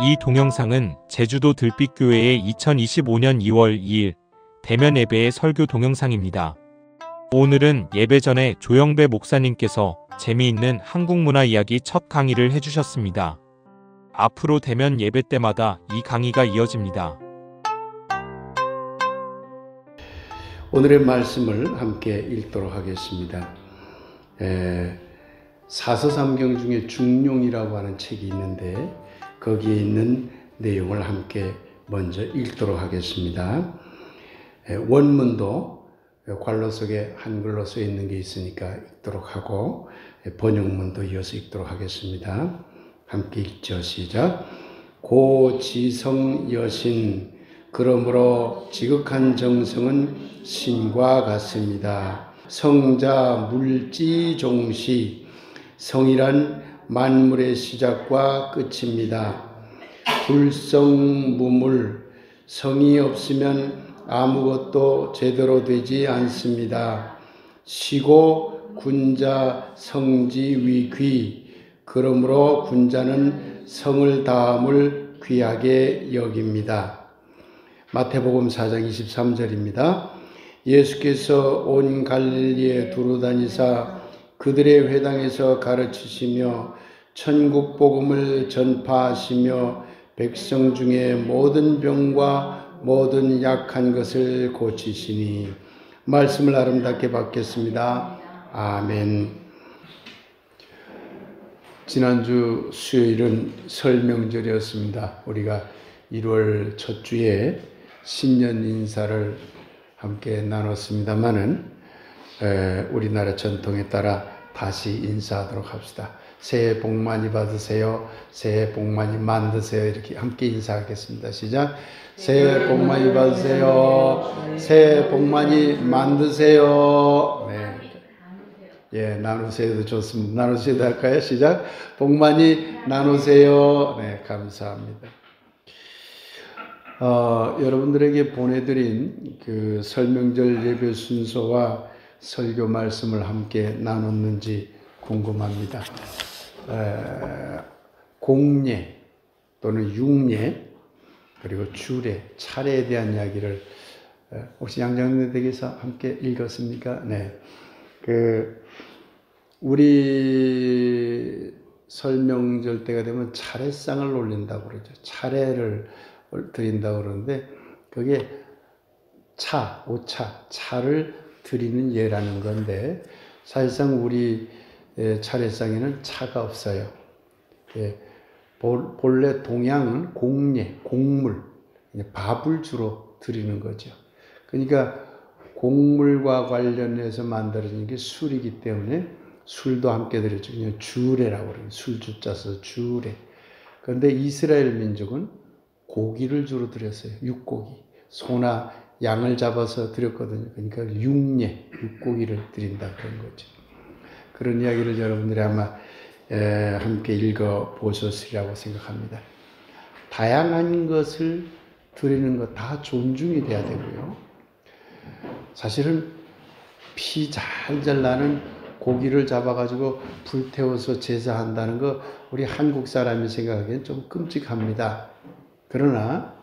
이 동영상은 제주도 들빛교회의 2025년 2월 2일 대면 예배의 설교 동영상입니다. 오늘은 예배 전에 조영배 목사님께서 재미있는 한국 문화 이야기 첫 강의를 해주셨습니다. 앞으로 대면 예배 때마다 이 강의가 이어집니다. 오늘의 말씀을 함께 읽도록 하겠습니다. 사서삼경 중에 중용이라고 하는 책이 있는데 거기에 있는 내용을 함께 먼저 읽도록 하겠습니다. 원문도 괄호 속에 한글로 써 있는 게 있으니까 읽도록 하고 번역문도 이어서 읽도록 하겠습니다. 함께 읽죠. 시작. 고지성 여신, 그러므로 지극한 정성은 신과 같습니다. 성자 물지종시, 성이란 만물의 시작과 끝입니다. 불성무물, 성이 없으면 아무것도 제대로 되지 않습니다. 시고 군자 성지위귀, 그러므로 군자는 성을 다함을 귀하게 여깁니다. 마태복음 4장 23절입니다. 예수께서 온 갈릴리에 두루다니사 그들의 회당에서 가르치시며 천국 복음을 전파하시며 백성 중에 모든 병과 모든 약한 것을 고치시니. 말씀을 아름답게 받겠습니다. 아멘. 지난주 수요일은 설 명절이었습니다. 우리가 1월 첫 주에 신년 인사를 함께 나눴습니다마는 우리나라 전통에 따라 다시 인사하도록 합시다. 새해 복 많이 받으세요. 새해 복 많이 만드세요. 이렇게 함께 인사하겠습니다. 시작. 새해 복 많이 받으세요. 새해 복 많이 만드세요. 네. 예, 나누세요도 좋습니다. 나누세요도 할까요? 시작. 복 많이 나누세요. 네, 감사합니다. 여러분들에게 보내드린 그 설명절 예배 순서와 설교 말씀을 함께 나눴는지 궁금합니다. 공예 또는 육예 그리고 주례, 차례에 대한 이야기를 혹시 양장님 댁에서 함께 읽었습니까? 네. 우리 설명절 때가 되면 차례상을 올린다고 그러죠. 차례를 드린다고 그러는데 그게 차를 드리는 예라는 건데 사실상 우리 차례상에는 차가 없어요. 본래 동양은 공예, 곡물, 밥을 주로 드리는 거죠. 그러니까 곡물과 관련해서 만들어진 게 술이기 때문에 술도 함께 드렸죠. 그냥 주례라고 그래요. 술주 짜서 주례. 그런데 이스라엘 민족은 고기를 주로 드렸어요. 육고기. 소나 양을 잡아서 드렸거든요. 그러니까 육예, 육고기를 드린다 그런 거죠. 그런 이야기를 여러분들이 아마 함께 읽어보셨으리라고 생각합니다. 다양한 것을 드리는 것 다 존중이 돼야 되고요. 사실은 피 잘잘 나는 고기를 잡아가지고 불태워서 제사한다는 거 우리 한국 사람이 생각하기엔 좀 끔찍합니다. 그러나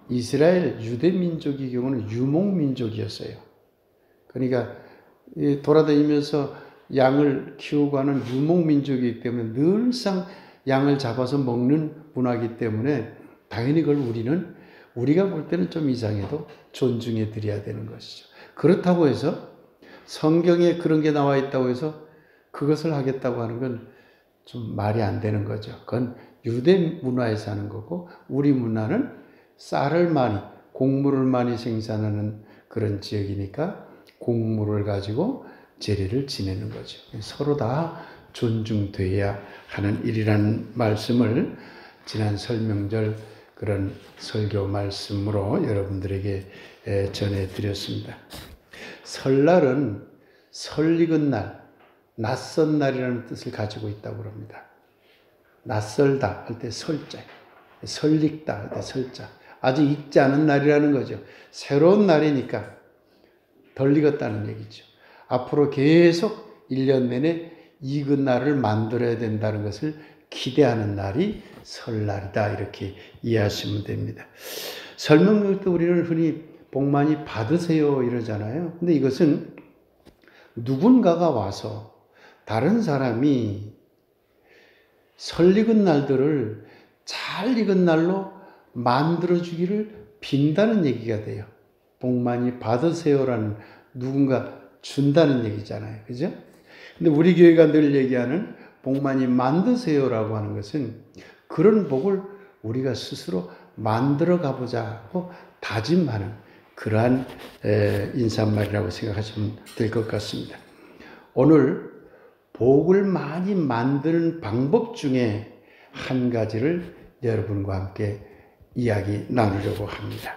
이스라엘 유대 민족의 경우는 유목민족이었어요. 그러니까 돌아다니면서 양을 키우고 하는 유목민족이기 때문에 늘상 양을 잡아서 먹는 문화이기 때문에 당연히 그걸 우리가 볼 때는 좀 이상해도 존중해 드려야 되는 것이죠. 그렇다고 해서 성경에 그런 게 나와 있다고 해서 그것을 하겠다고 하는 건 좀 말이 안 되는 거죠. 그건 유대 문화에서 하는 거고 우리 문화는 쌀을 많이, 곡물을 많이 생산하는 그런 지역이니까 곡물을 가지고 제례를 지내는 거죠. 서로 다 존중돼야 하는 일이라는 말씀을 지난 설명절 그런 설교 말씀으로 여러분들에게 전해드렸습니다. 설날은 설익은 날, 낯선 날이라는 뜻을 가지고 있다고 합니다. 낯설다 할 때 설자, 설익다 할 때 설자. 아직 익지 않은 날이라는 거죠. 새로운 날이니까 덜 익었다는 얘기죠. 앞으로 계속 1년 내내 익은 날을 만들어야 된다는 것을 기대하는 날이 설날이다. 이렇게 이해하시면 됩니다. 설명할 때 우리는 흔히 복 많이 받으세요 이러잖아요. 근데 이것은 누군가가 와서 다른 사람이 설 익은 날들을 잘 익은 날로 만들어주기를 빈다는 얘기가 돼요. 복 많이 받으세요라는 누군가 준다는 얘기잖아요. 그죠? 근데 우리 교회가 늘 얘기하는 복 많이 만드세요라고 하는 것은 그런 복을 우리가 스스로 만들어 가보자 하고 다짐하는 그러한 인사말이라고 생각하시면 될 것 같습니다. 오늘 복을 많이 만드는 방법 중에 한 가지를 여러분과 함께 이야기 나누려고 합니다.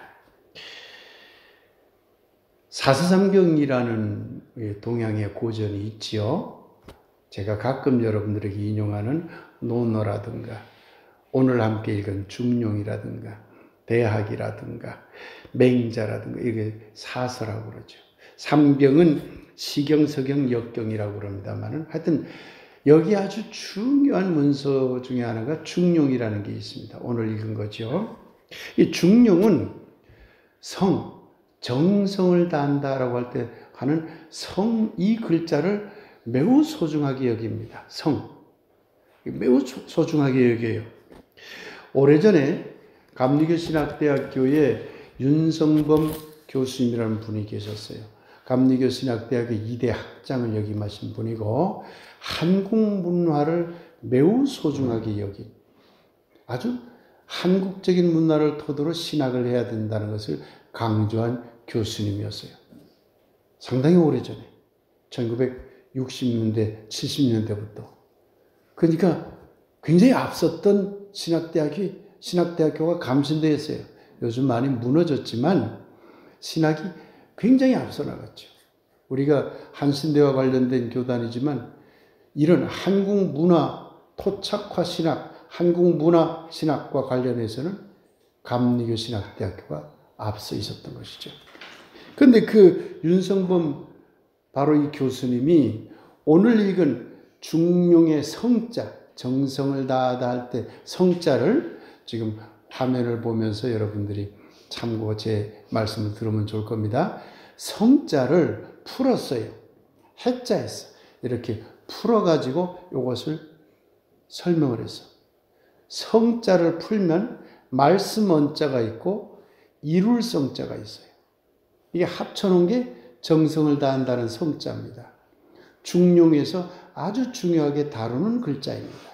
사스삼경이라는 동양의 고전이 있지요. 제가 가끔 여러분들에게 인용하는 논어라든가 오늘 함께 읽은 중용이라든가 대학이라든가 맹자라든가 이게 사서라고 그러죠. 삼경은 시경, 서경, 역경이라고 그럽니다만은 하여튼 여기 아주 중요한 문서 중에 하나가 중용이라는 게 있습니다. 오늘 읽은 거죠. 이 중용은 정성을 다한다라고 할 때 하는 이 글자를 매우 소중하게 여깁니다. 매우 소중하게 여겨요. 오래전에 감리교 신학대학교에 윤성범 교수님이라는 분이 계셨어요. 감리교 신학대학의 2대 학장을 역임하신 분이고 한국 문화를 매우 소중하게 여긴 아주 한국적인 문화를 토대로 신학을 해야 된다는 것을 강조한 교수님이었어요. 상당히 오래전에 1960년대, 70년대부터. 그러니까 굉장히 앞섰던 신학대학교가 감신대였어요. 요즘 많이 무너졌지만 신학이 굉장히 앞서 나갔죠. 우리가 한신대와 관련된 교단이지만 이런 한국 문화 토착화 신학, 한국 문화 신학과 관련해서는 감리교 신학대학교가 앞서 있었던 것이죠. 그런데 그 윤성범 바로 이 교수님이 오늘 읽은 중용의 성자, 정성을 다하다 할 때 성자를 지금 화면을 보면서 여러분들이 참고 제 말씀을 들으면 좋을 겁니다. 성자를 풀었어요. 해자에서 이렇게 풀어가지고 이것을 설명을 했어. 성자를 풀면 말씀 언자가 있고 이룰 성자가 있어요. 이게 합쳐놓은 게 정성을 다한다는 성자입니다. 중용에서 아주 중요하게 다루는 글자입니다.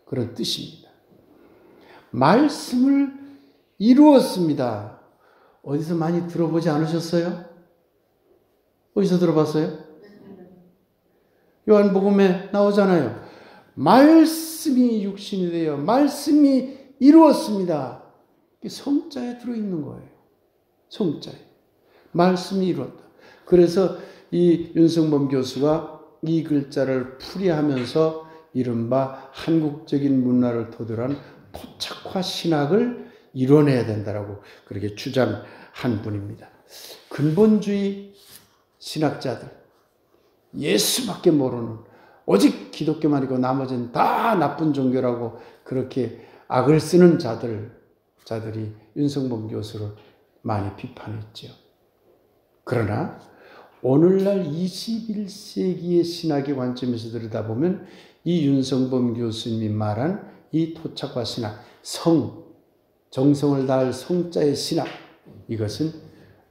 그런 뜻입니다. 말씀을 이루었습니다. 어디서 많이 들어보지 않으셨어요? 어디서 들어봤어요? 요한복음에 나오잖아요. 말씀이 육신이 되어 말씀이 이루었습니다. 성자에 들어있는 거예요. 성자에. 말씀이 이루었다. 그래서 이 윤성범 교수가 이 글자를 풀이하면서 이른바 한국적인 문화를 토대로 한 토착화 신학을 이뤄내야 된다라고 그렇게 주장한 분입니다. 근본주의 신학자들, 예수밖에 모르는 오직 기독교만 있고 나머지는 다 나쁜 종교라고 그렇게 악을 쓰는 자들이 윤성범 교수를 많이 비판했죠. 그러나 오늘날 21세기의 신학의 관점에서 들여다보면 이 윤성범 교수님이 말한 이 토착화 신학, 정성을 다할 성자의 신학, 이것은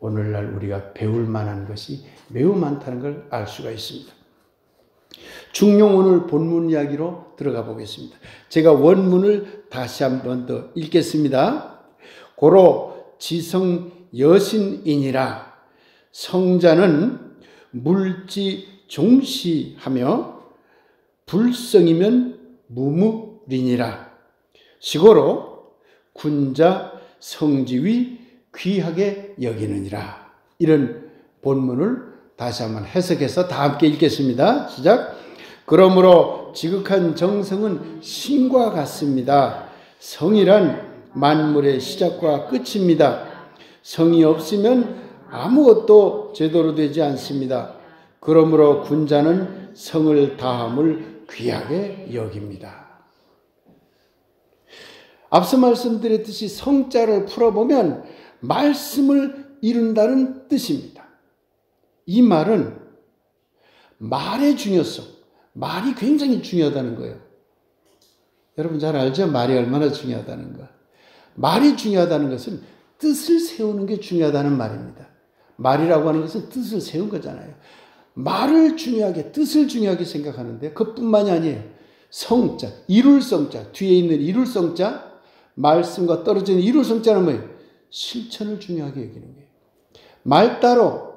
오늘날 우리가 배울 만한 것이 매우 많다는 걸 알 수가 있습니다. 중용 오늘 본문 이야기로 들어가 보겠습니다. 제가 원문을 다시 한 번 더 읽겠습니다. 고로 지성 여신이니라. 성자는 물지 종시하며 불성이면 무무리니라. 시고로 군자 성지위 귀하게 여기느니라. 이런 본문을 다시 한번 해석해서 다 함께 읽겠습니다. 시작. 그러므로 지극한 정성은 신과 같습니다. 성이란 만물의 시작과 끝입니다. 성이 없으면 아무것도 제대로 되지 않습니다. 그러므로 군자는 성을 다함을 귀하게 여깁니다. 앞서 말씀드렸듯이 성자를 풀어보면 말씀을 이룬다는 뜻입니다. 이 말은 말의 중요성, 말이 굉장히 중요하다는 거예요. 여러분 잘 알죠? 말이 얼마나 중요하다는 거. 말이 중요하다는 것은 뜻을 세우는 게 중요하다는 말입니다. 말이라고 하는 것은 뜻을 세운 거잖아요. 말을 중요하게, 뜻을 중요하게 생각하는데 그것뿐만이 아니에요. 성자, 이룰 성자, 뒤에 있는 이룰 성자, 말씀과 떨어지는 이룰 성자는 뭐예요? 실천을 중요하게 여기는 거예요. 말 따로,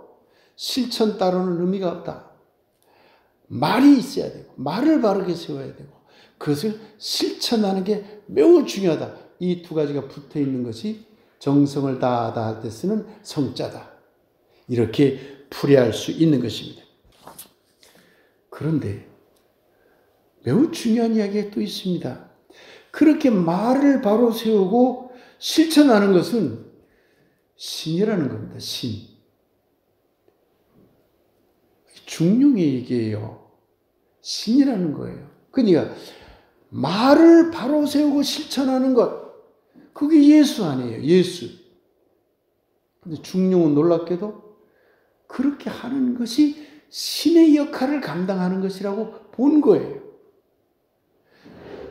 실천 따로는 의미가 없다. 말이 있어야 되고, 말을 바르게 세워야 되고, 그것을 실천하는 게 매우 중요하다. 이 두 가지가 붙어 있는 것이 정성을 다하다 할 때 쓰는 성자다. 이렇게 풀이할 수 있는 것입니다. 그런데 매우 중요한 이야기가 또 있습니다. 그렇게 말을 바로 세우고 실천하는 것은 신이라는 겁니다. 신. 중용의 얘기예요. 신이라는 거예요. 그러니까 말을 바로 세우고 실천하는 것, 그게 예수 아니에요. 예수. 근데 중용은 놀랍게도 그렇게 하는 것이 신의 역할을 감당하는 것이라고 본 거예요.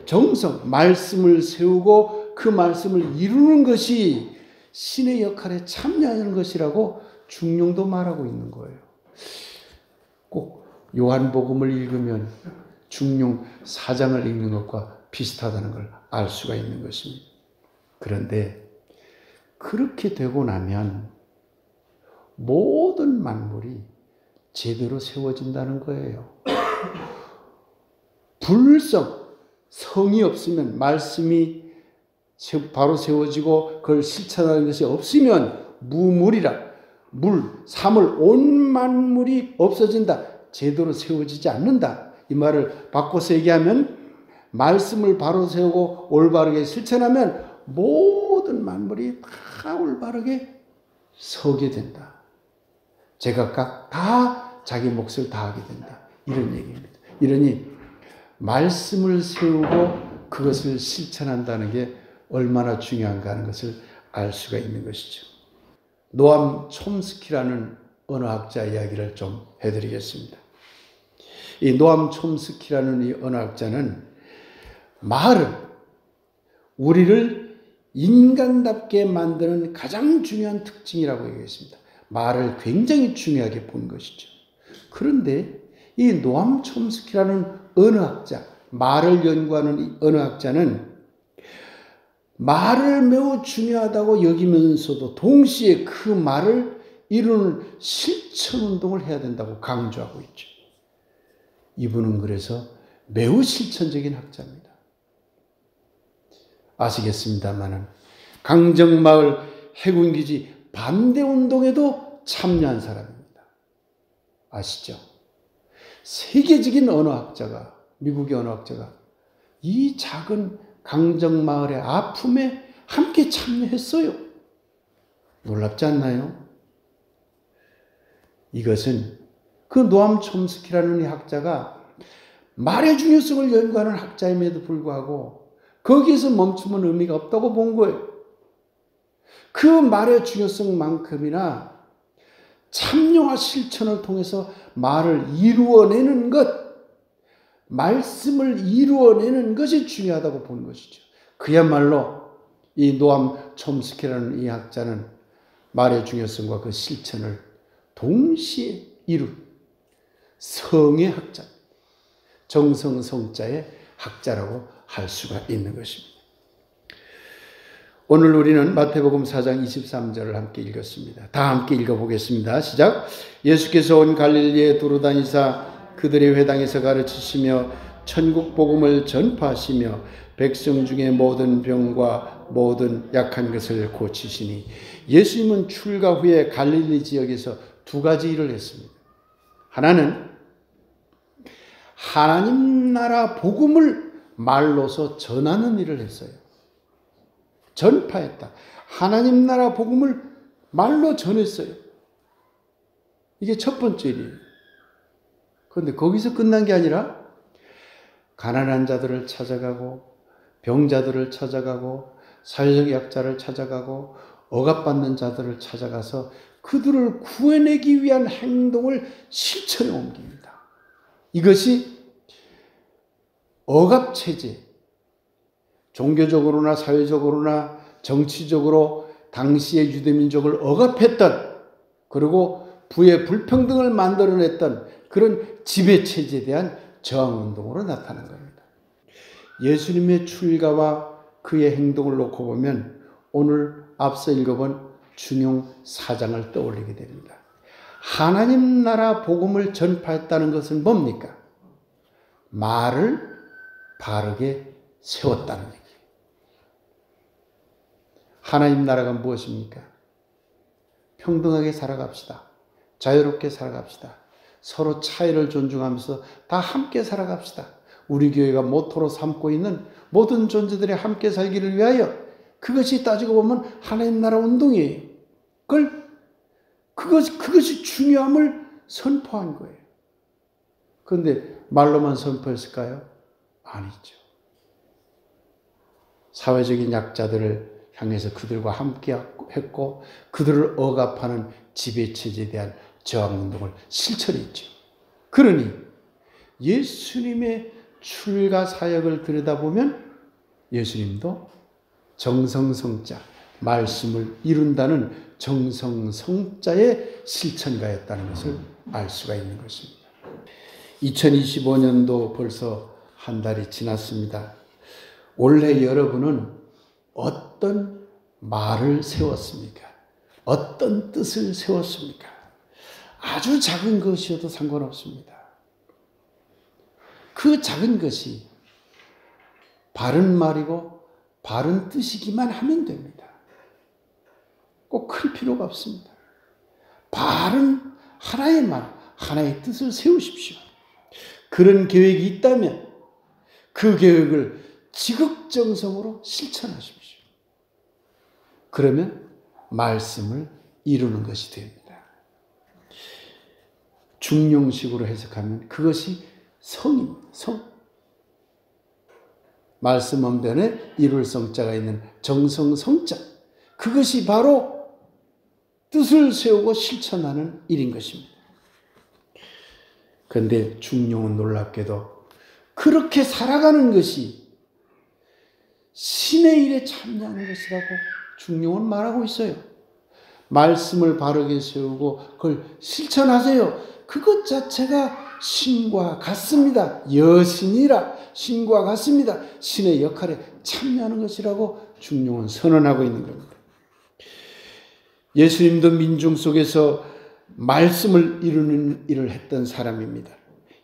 정성, 말씀을 세우고 그 말씀을 이루는 것이 신의 역할에 참여하는 것이라고 중용도 말하고 있는 거예요. 꼭 요한복음을 읽으면 중용 4장을 읽는 것과 비슷하다는 걸 알 수가 있는 것입니다. 그런데 그렇게 되고 나면 모든 만물이 제대로 세워진다는 거예요. 불성, 성이 없으면 말씀이 바로 세워지고 그걸 실천하는 것이 없으면 무물이라, 물, 사물, 온 만물이 없어진다. 제대로 세워지지 않는다. 이 말을 바꿔서 얘기하면 말씀을 바로 세우고 올바르게 실천하면 모든 만물이 다 올바르게 서게 된다. 제각각 다 자기 몫을 다하게 된다. 이런 얘기입니다. 이러니 말씀을 세우고 그것을 실천한다는 게 얼마나 중요한가 하는 것을 알 수가 있는 것이죠. 노암 촘스키라는 언어학자 이야기를 좀 해드리겠습니다. 이 노암 촘스키라는 이 언어학자는 말은 우리를 인간답게 만드는 가장 중요한 특징이라고 얘기했습니다. 말을 굉장히 중요하게 본 것이죠. 그런데 이 노암 촘스키라는 언어학자, 말을 연구하는 이 언어학자는 말을 매우 중요하다고 여기면서도 동시에 그 말을 이루는 실천운동을 해야 된다고 강조하고 있죠. 이분은 그래서 매우 실천적인 학자입니다. 아시겠습니다마는 강정마을 해군기지 반대운동에도 참여한 사람입니다. 아시죠? 세계적인 언어학자가, 미국의 언어학자가 이 작은 강정마을의 아픔에 함께 참여했어요. 놀랍지 않나요? 이것은 그 노암 촘스키라는 이 학자가 말의 중요성을 연구하는 학자임에도 불구하고 거기에서 멈추면 의미가 없다고 본 거예요. 그 말의 중요성만큼이나 참여와 실천을 통해서 말을 이루어내는 것, 말씀을 이루어내는 것이 중요하다고 보는 것이죠. 그야말로 이 노암 촘스키라는 이 학자는 말의 중요성과 그 실천을 동시에 이룬 성의 학자, 정성성자의 학자라고 할 수가 있는 것입니다. 오늘 우리는 마태복음 4장 23절을 함께 읽었습니다. 다 함께 읽어보겠습니다. 시작. 예수께서 온 갈릴리에 두루다니사 그들의 회당에서 가르치시며 천국 복음을 전파하시며 백성 중에 모든 병과 모든 약한 것을 고치시니, 예수님은 출가 후에 갈릴리 지역에서 두 가지 일을 했습니다. 하나는 하나님 나라 복음을 말로서 전하는 일을 했어요. 전파했다. 하나님 나라 복음을 말로 전했어요. 이게 첫 번째 일이에요. 그런데 거기서 끝난 게 아니라 가난한 자들을 찾아가고 병자들을 찾아가고 사회적 약자를 찾아가고 억압받는 자들을 찾아가서 그들을 구해내기 위한 행동을 실천에 옮깁니다. 이것이 억압체제, 종교적으로나 사회적으로나 정치적으로 당시의 유대민족을 억압했던, 그리고 부의 불평등을 만들어냈던 그런 지배체제에 대한 저항운동으로 나타난 겁니다. 예수님의 출가와 그의 행동을 놓고 보면 오늘 앞서 읽어본 중용 4장을 떠올리게 됩니다. 하나님 나라 복음을 전파했다는 것은 뭡니까? 말을 바르게 세웠다는 얘기예요. 하나님 나라가 무엇입니까? 평등하게 살아갑시다. 자유롭게 살아갑시다. 서로 차이를 존중하면서 다 함께 살아갑시다. 우리 교회가 모토로 삼고 있는 모든 존재들이 함께 살기를 위하여, 그것이 따지고 보면 하나님 나라 운동이에요. 그것이 중요함을 선포한 거예요. 그런데 말로만 선포했을까요? 아니죠. 사회적인 약자들을 향해서 그들과 함께 했고, 그들을 억압하는 지배체제에 대한 저항운동을 실천했죠. 그러니 예수님의 출가 사역을 들여다보면 예수님도 정성성자, 말씀을 이룬다는 정성성자의 실천가였다는 것을 알 수가 있는 것입니다. 2025년도 벌써 한 달이 지났습니다. 올해 여러분은 어떤 말을 세웠습니까? 어떤 뜻을 세웠습니까? 아주 작은 것이어도 상관없습니다. 그 작은 것이 바른 말이고 바른 뜻이기만 하면 됩니다. 꼭 클 필요가 없습니다. 바른 하나의 말, 하나의 뜻을 세우십시오. 그런 계획이 있다면 그 계획을 지극정성으로 실천하십시오. 그러면 말씀을 이루는 것이 됩니다. 중용식으로 해석하면 그것이 성입니다. 성. 말씀 엄변에 이룰 성자가 있는 정성성자. 그것이 바로 뜻을 세우고 실천하는 일인 것입니다. 그런데 중용은 놀랍게도 그렇게 살아가는 것이 신의 일에 참여하는 것이라고 중용은 말하고 있어요. 말씀을 바르게 세우고 그걸 실천하세요. 그것 자체가 신과 같습니다. 여신이라 신과 같습니다. 신의 역할에 참여하는 것이라고 중용은 선언하고 있는 겁니다. 예수님도 민중 속에서 말씀을 이루는 일을 했던 사람입니다.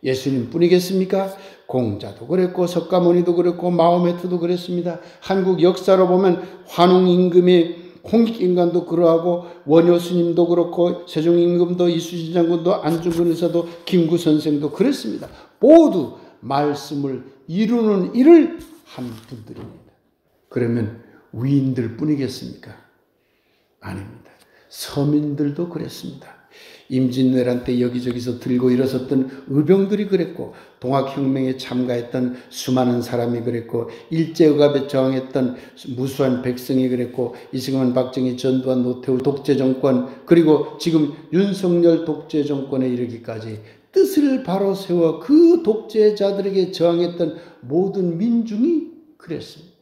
예수님 뿐이겠습니까? 공자도 그랬고 석가모니도 그랬고 마호메트도 그랬습니다. 한국 역사로 보면 환웅임금의 홍익인간도 그러하고 원효스님도 그렇고 세종임금도 이수신 장군도 안중근 의사도 김구 선생도 그랬습니다. 모두 말씀을 이루는 일을 한 분들입니다. 그러면 위인들 뿐이겠습니까? 아닙니다. 서민들도 그랬습니다. 임진왜란 때 여기저기서 들고 일어섰던 의병들이 그랬고, 동학혁명에 참가했던 수많은 사람이 그랬고, 일제의갑에 저항했던 무수한 백성이 그랬고, 이승만, 박정희, 전두환, 노태우 독재정권, 그리고 지금 윤석열 독재정권에 이르기까지 뜻을 바로 세워 그 독재자들에게 저항했던 모든 민중이 그랬습니다.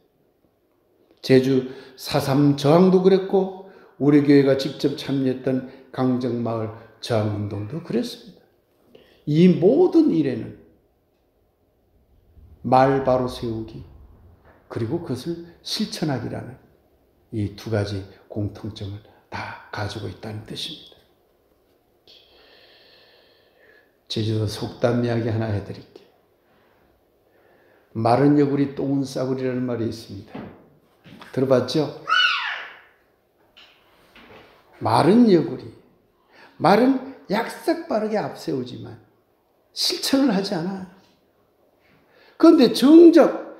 제주 4.3 저항도 그랬고, 우리 교회가 직접 참여했던 강정마을 저항운동도 그랬습니다. 이 모든 일에는 말 바로 세우기, 그리고 그것을 실천하기라는 이 두 가지 공통점을 다 가지고 있다는 뜻입니다. 제주도 속담 이야기 하나 해드릴게요. 마른 여구리 똥은 싸구리라는 말이 있습니다. 들어봤죠? 마른 여구리. 말은 약삭 빠르게 앞세우지만 실천을 하지 않아. 그런데 정작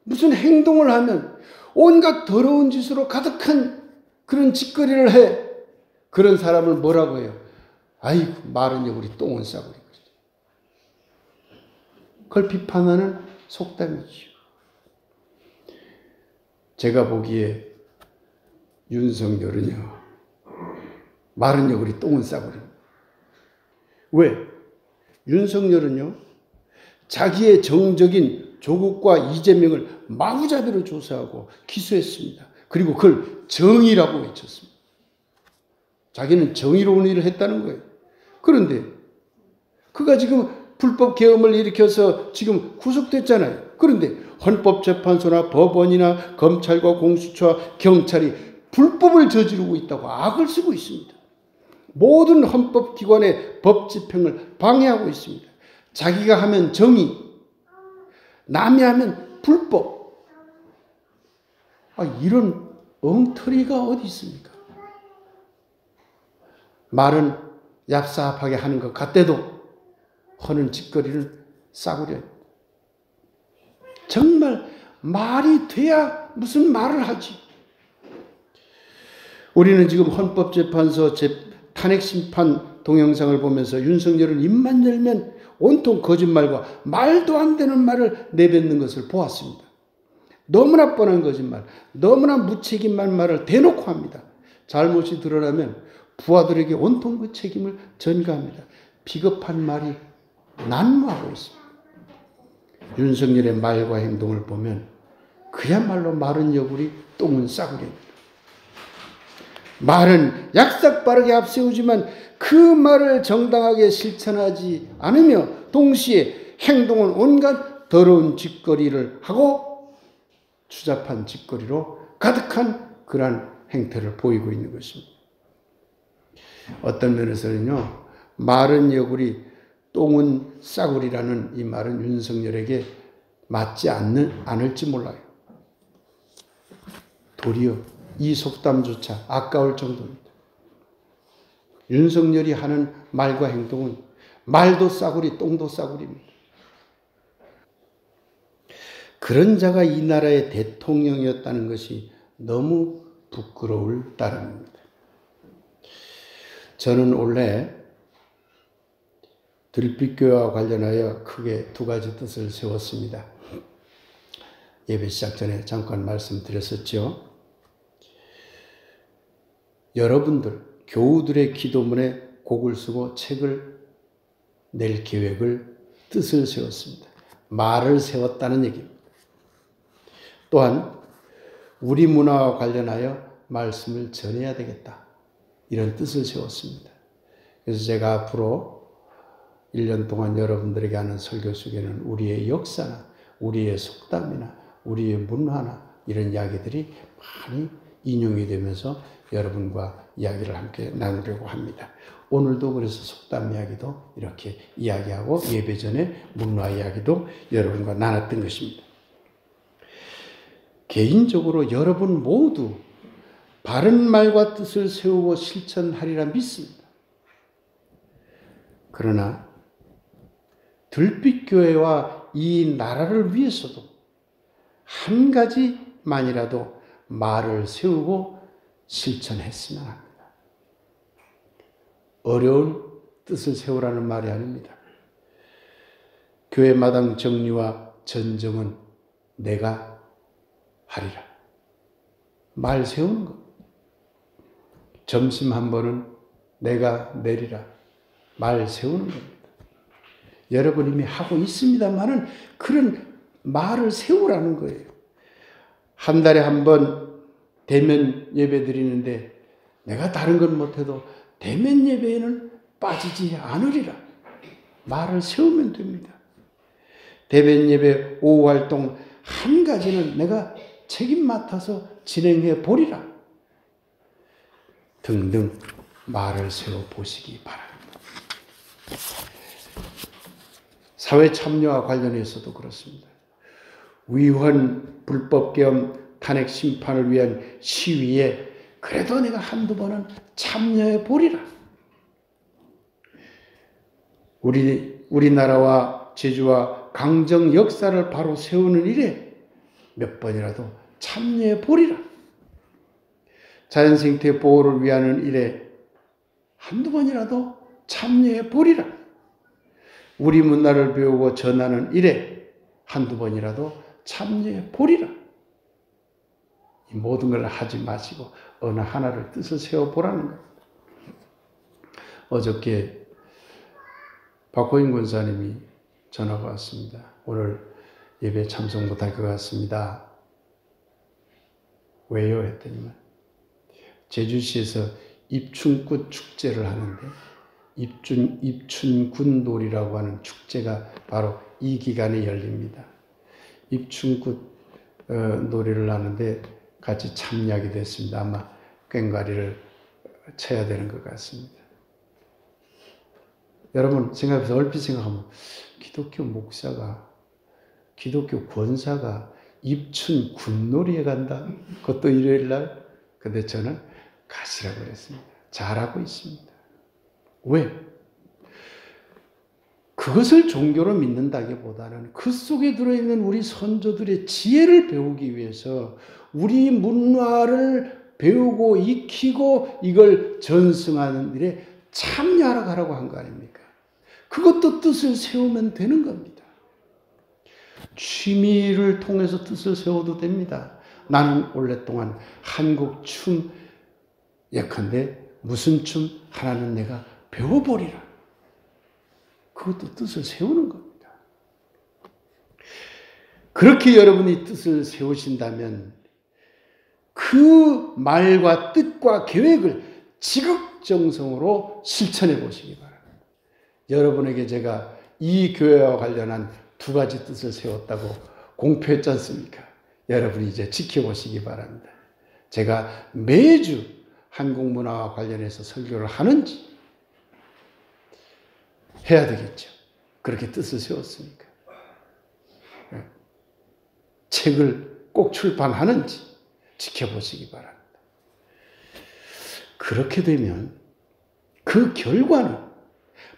무슨 행동을 하면 온갖 더러운 짓으로 가득한 그런 짓거리를 해. 그런 사람을 뭐라고 해요? 아이고, 마른 여구리 똥은 싸구리. 그걸 비판하는 속담이죠. 제가 보기에 윤석열은요, 마른 여구리 똥은 싸구려입니다. 왜? 윤석열은요, 자기의 정적인 조국과 이재명을 마구잡이로 조사하고 기소했습니다. 그리고 그걸 정의라고 외쳤습니다. 자기는 정의로운 일을 했다는 거예요. 그런데 그가 지금 불법 계엄을 일으켜서 지금 구속됐잖아요. 그런데 헌법재판소나 법원이나 검찰과 공수처와 경찰이 불법을 저지르고 있다고 악을 쓰고 있습니다. 모든 헌법기관의 법 집행을 방해하고 있습니다. 자기가 하면 정의, 남이 하면 불법. 이런 엉터리가 어디 있습니까? 말은 얍삽하게 하는 것 같대도 하는 짓거리는 싸구려. 정말 말이 돼야 무슨 말을 하지. 우리는 지금 헌법재판소 탄핵심판 동영상을 보면서 윤석열은 입만 열면 온통 거짓말과 말도 안 되는 말을 내뱉는 것을 보았습니다. 너무나 뻔한 거짓말, 너무나 무책임한 말을 대놓고 합니다. 잘못이 드러나면 부하들에게 온통 그 책임을 전가합니다. 비겁한 말이 난무하고 있습니다. 윤석열의 말과 행동을 보면 그야말로 마른 여구리 똥은 싸구려입니다. 말은 약삭 빠르게 앞세우지만 그 말을 정당하게 실천하지 않으며 동시에 행동은 온갖 더러운 짓거리를 하고 추잡한 짓거리로 가득한 그러한 행태를 보이고 있는 것입니다. 어떤 면에서는요, 마른 여구리 똥은 싸구리라는 이 말은 윤석열에게 맞지 않을지 몰라요. 도리어 이 속담조차 아까울 정도입니다. 윤석열이 하는 말과 행동은 말도 싸구리, 똥도 싸구리입니다. 그런 자가 이 나라의 대통령이었다는 것이 너무 부끄러울 따름입니다. 저는 원래 들빛교회와 관련하여 크게 두 가지 뜻을 세웠습니다. 예배 시작 전에 잠깐 말씀드렸었죠. 여러분들, 교우들의 기도문에 곡을 쓰고 책을 낼 계획을, 뜻을 세웠습니다. 말을 세웠다는 얘기입니다. 또한 우리 문화와 관련하여 말씀을 전해야 되겠다. 이런 뜻을 세웠습니다. 그래서 제가 앞으로 1년 동안 여러분들에게 하는 설교 속에는 우리의 역사나 우리의 속담이나 우리의 문화나 이런 이야기들이 많이 인용이 되면서 여러분과 이야기를 함께 나누려고 합니다. 오늘도 그래서 속담 이야기도 이렇게 이야기하고 예배 전에 문화 이야기도 여러분과 나눴던 것입니다. 개인적으로 여러분 모두 바른 말과 뜻을 세우고 실천하리라 믿습니다. 그러나 들빛교회와 이 나라를 위해서도 한 가지만이라도 말을 세우고 실천했으면 합니다. 어려운 뜻을 세우라는 말이 아닙니다. 교회 마당 정리와 전정은 내가 하리라. 말 세우는 것. 점심 한 번은 내가 내리라. 말 세우는 겁니다. 여러분 이미 하고 있습니다만은 그런 말을 세우라는 거예요. 한 달에 한 번 대면 예배 드리는데 내가 다른 건 못해도 대면 예배에는 빠지지 않으리라. 말을 세우면 됩니다. 대면 예배 오후 활동 한 가지는 내가 책임 맡아서 진행해 보리라. 등등 말을 세워 보시기 바랍니다. 사회 참여와 관련해서도 그렇습니다. 위헌 불법 계엄 탄핵 심판을 위한 시위에 그래도 내가 한두 번은 참여해 보리라. 우리나라와 제주와 강정 역사를 바로 세우는 일에 몇 번이라도 참여해 보리라. 자연생태 보호를 위하는 일에 한두 번이라도 참여해 보리라. 우리 문화를 배우고 전하는 일에 한두 번이라도 참여해 보리라. 이 모든 걸 하지 마시고 어느 하나를 뜻을 세워보라는 거예요. 어저께 박호인 권사님이 전화가 왔습니다. 오늘 예배 참석 못할 것 같습니다. 왜요? 했더니만 제주시에서 입춘꽃 축제를 하는데 입춘군놀이라고 하는 축제가 바로 이 기간에 열립니다. 입춘꽃 놀이를 하는데 같이 참여하게 됐습니다. 아마 꽹과리를 쳐야 되는 것 같습니다. 여러분 생각해서 얼핏 생각하면 기독교 목사가 기독교 권사가 입춘 군놀이에 간다? 그것도 일요일날? 근데 저는 가시라고 그랬습니다. 잘하고 있습니다. 왜? 그것을 종교로 믿는다기보다는 그 속에 들어있는 우리 선조들의 지혜를 배우기 위해서 우리 문화를 배우고 익히고 이걸 전승하는 일에 참여하러 가라고 한 거 아닙니까? 그것도 뜻을 세우면 되는 겁니다. 취미를 통해서 뜻을 세워도 됩니다. 나는 오랫동안 한국 춤 예컨대 무슨 춤 하나는 내가 배워보리라. 그것도 뜻을 세우는 겁니다. 그렇게 여러분이 뜻을 세우신다면 그 말과 뜻과 계획을 지극정성으로 실천해 보시기 바랍니다. 여러분에게 제가 이 교회와 관련한 2가지 뜻을 세웠다고 공표했지 않습니까? 여러분이 이제 지켜보시기 바랍니다. 제가 매주 한국 문화와 관련해서 설교를 하는지 해야 되겠죠. 그렇게 뜻을 세웠으니까. 책을 꼭 출판하는지 지켜보시기 바랍니다. 그렇게 되면 그 결과는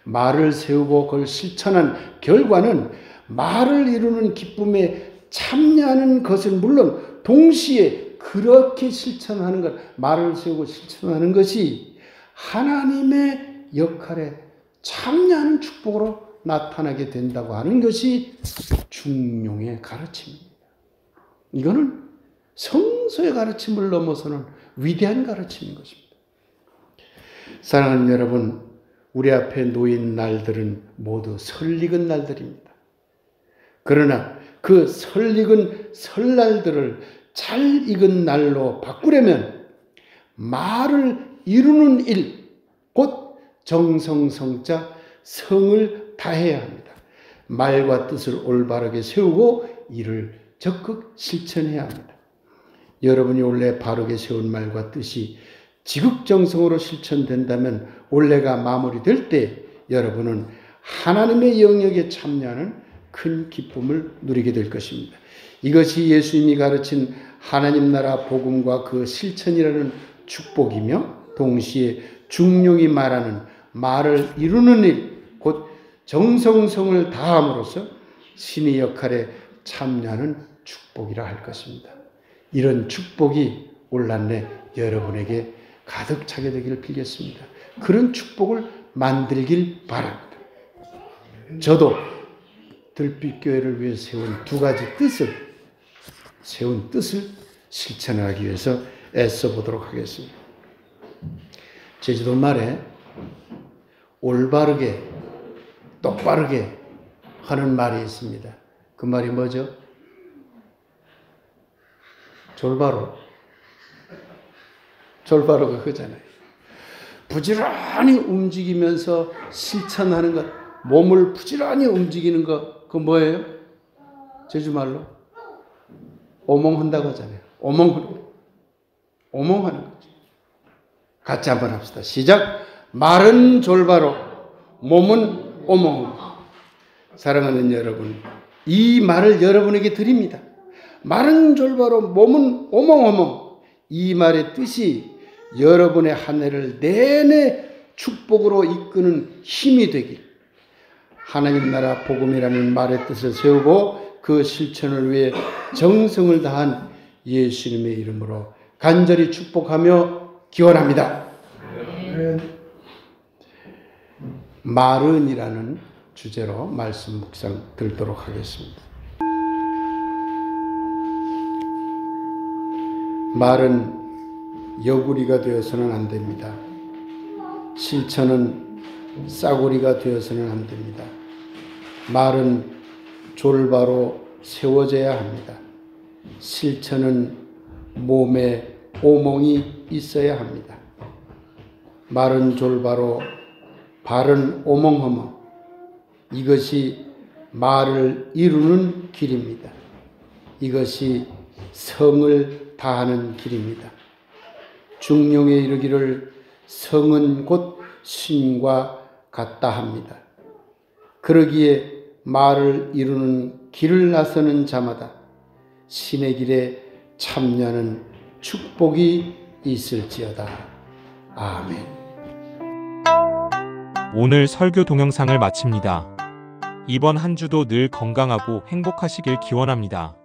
말을 세우고 그걸 실천한 결과는 말을 이루는 기쁨에 참여하는 것은 물론 동시에 그렇게 실천하는 것, 말을 세우고 실천하는 것이 하나님의 역할에 참여하는 축복으로 나타나게 된다고 하는 것이 중용의 가르침입니다. 이거는 성서의 가르침을 넘어서는 위대한 가르침인 것입니다. 사랑하는 여러분, 우리 앞에 놓인 날들은 모두 설익은 날들입니다. 그러나 그 설익은 설날들을 잘 익은 날로 바꾸려면 말을 이루는 일, 곧 정성성자 성을 다해야 합니다. 말과 뜻을 올바르게 세우고 이를 적극 실천해야 합니다. 여러분이 원래 바르게 세운 말과 뜻이 지극정성으로 실천된다면 올해가 마무리될 때 여러분은 하나님의 영역에 참여하는 큰 기쁨을 누리게 될 것입니다. 이것이 예수님이 가르친 하나님 나라 복음과 그 실천이라는 축복이며 동시에 중용이 말하는 말을 이루는 일, 곧 정성성을 다함으로써 신의 역할에 참여하는 축복이라 할 것입니다. 이런 축복이 올 한 해 여러분에게 가득 차게 되기를 빌겠습니다. 그런 축복을 만들길 바랍니다. 저도 들빛교회를 위해 세운 2가지 뜻을 실천하기 위해서 애써 보도록 하겠습니다. 제주도 말에 올바르게 똑바르게 하는 말이 있습니다. 그 말이 뭐죠? 졸바로가 그잖아요. 부지런히 움직이면서 실천하는 것, 몸을 부지런히 움직이는 것, 그거 뭐예요? 제주말로? 오몽한다고 하잖아요. 오몽하는 거죠. 같이 한번 합시다. 시작! 말은 졸바로, 몸은 오몽. 사랑하는 여러분, 이 말을 여러분에게 드립니다. 말은 졸바로, 몸은 오몽오몽. 이 말의 뜻이 여러분의 한 해를 내내 축복으로 이끄는 힘이 되길, 하나님 나라 복음이라는 말의 뜻을 세우고 그 실천을 위해 정성을 다한 예수님의 이름으로 간절히 축복하며 기원합니다. 말은이라는 주제로 말씀 묵상 들도록 하겠습니다. 말은 여구리가 되어서는 안 됩니다. 실천은 싸구리가 되어서는 안 됩니다. 말은 졸바로 세워져야 합니다. 실천은 몸에 오몽이 있어야 합니다. 말은 졸바로 발은 오몽허멍. 이것이 말을 이루는 길입니다. 이것이 성을 다하는 길입니다. 중용에 이르기를 성은 곧 신과 같다 합니다. 그러기에 말을 이루는 길을 나서는 자마다 신의 길에 참여하는 축복이 있을지어다. 아멘. 오늘 설교 동영상을 마칩니다. 이번 한 주도 늘 건강하고 행복하시길 기원합니다.